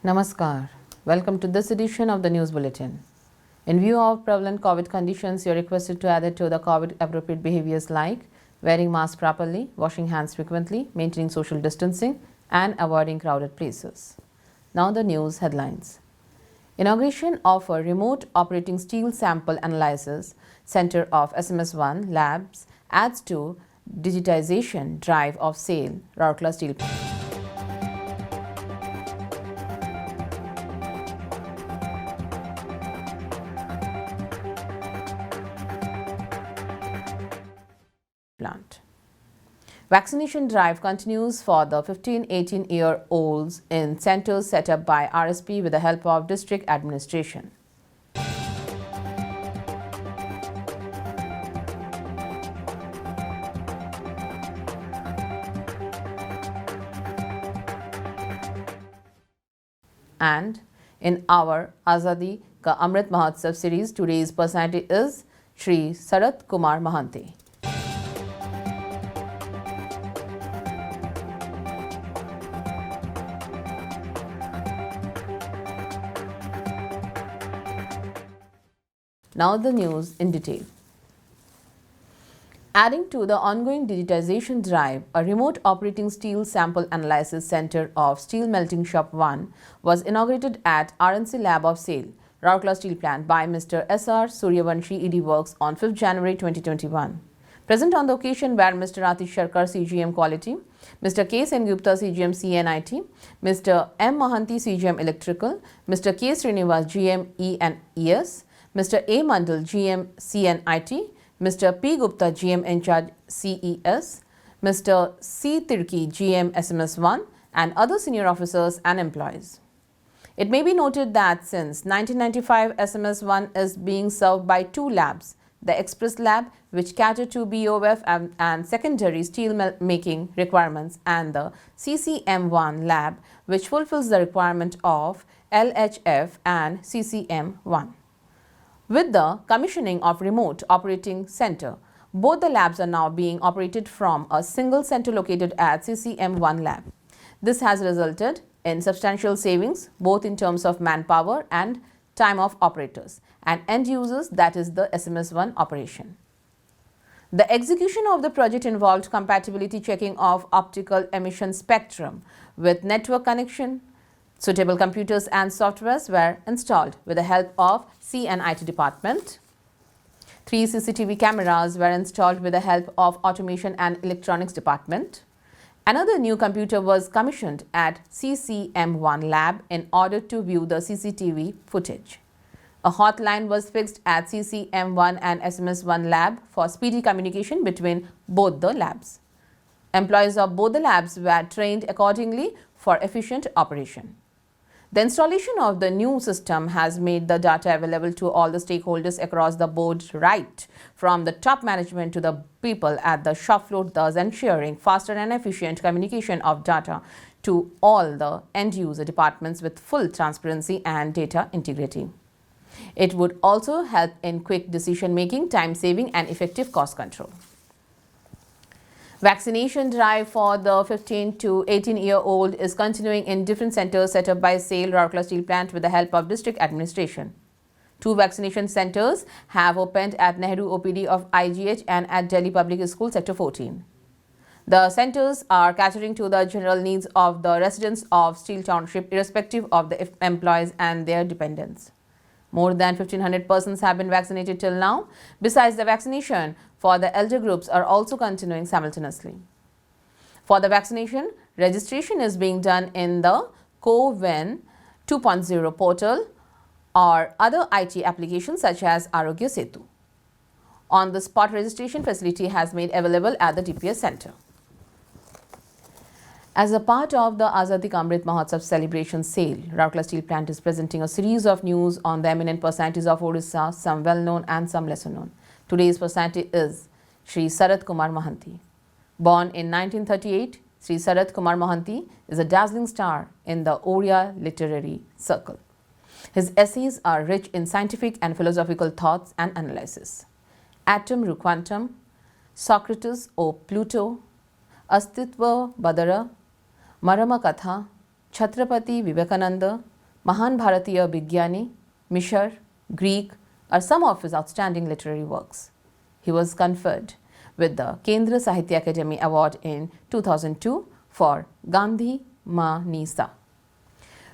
Namaskar. Welcome to this edition of the News Bulletin. In view of prevalent COVID conditions, you are requested to adhere to the COVID appropriate behaviors like wearing masks properly, washing hands frequently, maintaining social distancing, and avoiding crowded places. Now the news headlines. Inauguration of a remote operating steel sample analysis center of SMS1 Labs adds to digitization drive of SAIL, Rourkela Steel Plant. Vaccination drive continues for the 15-18-year-olds in centers set up by RSP with the help of district administration. And in our Azadi Ka Amrit Mahotsav series, today's personality is Shri Sarath Kumar Mahanti. Now the news in detail. Adding to the ongoing digitization drive, a remote operating steel sample analysis center of Steel Melting Shop 1 was inaugurated at RNC Lab of SAIL, Rourkela Steel Plant by Mr. S.R. Suryavanshi ED Works on 5th January 2021. Present on the occasion were Mr. Atish Sharkar CGM Quality, Mr. K. Sengupta CGM CNIT, Mr. M. Mahanti CGM Electrical, Mr. K. Srinivas GM E&ES, Mr. A. Mandal GM CNIT, Mr. P. Gupta GM in charge CES, Mr. C. Tirki GM SMS1 and other senior officers and employees. It may be noted that since 1995, SMS1 is being served by two labs, the Express Lab, which cater to BOF and secondary steel making requirements, and the CCM1 Lab, which fulfills the requirement of LHF and CCM1. With the commissioning of remote operating center, both the labs are now being operated from a single center located at CCM1 Lab. This has resulted in substantial savings both in terms of manpower and time of operators and end users, that is the SMS1 operation. The execution of the project involved compatibility checking of optical emission spectrum with network connection. Suitable computers and softwares were installed with the help of CNIT department. 3 CCTV cameras were installed with the help of Automation and Electronics department. Another new computer was commissioned at CCM1 Lab in order to view the CCTV footage. A hotline was fixed at CCM1 and SMS1 Lab for speedy communication between both the labs. Employees of both the labs were trained accordingly for efficient operation. The installation of the new system has made the data available to all the stakeholders across the board, right from the top management to the people at the shop floor, thus ensuring faster and efficient communication of data to all the end user departments with full transparency and data integrity. It would also help in quick decision making, time saving and effective cost control. Vaccination drive for the 15 to 18-year-old is continuing in different centers set up by SAIL, Rourkela Steel Plant with the help of district administration. 2 vaccination centers have opened at Nehru OPD of IGH and at Delhi Public School Sector 14. The centers are catering to the general needs of the residents of Steel Township irrespective of the employees and their dependents. More than 1,500 persons have been vaccinated till now. Besides, the vaccination for the elder groups are also continuing simultaneously. For the vaccination, registration is being done in the CoWIN 2.0 portal or other IT applications such as Arogya Setu. On-the-spot registration facility has made available at the DPS center. As a part of the Azadi Ka Amrit Mahotsav celebration SAIL, Rourkela Steel Plant is presenting a series of news on the eminent personalities of Odisha, some well-known and some lesser-known. Today's personality is Shri Sarath Kumar Mahanti. Born in 1938, Shri Sarath Kumar Mahanti is a dazzling star in the Oriya literary circle. His essays are rich in scientific and philosophical thoughts and analysis. Atom Ru Quantum, Socrates O Pluto, Astitva Badara, Marama Katha, Chhatrapati Vivekananda, Mahan Bharatiya Bigyani, Mishar, Greek are some of his outstanding literary works. He was conferred with the Kendra Sahitya Akademi Award in 2002 for Gandhi Ma Nisa,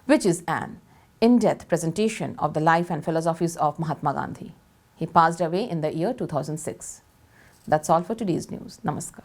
which is an in-depth presentation of the life and philosophies of Mahatma Gandhi. He passed away in the year 2006. That's all for today's news. Namaskar.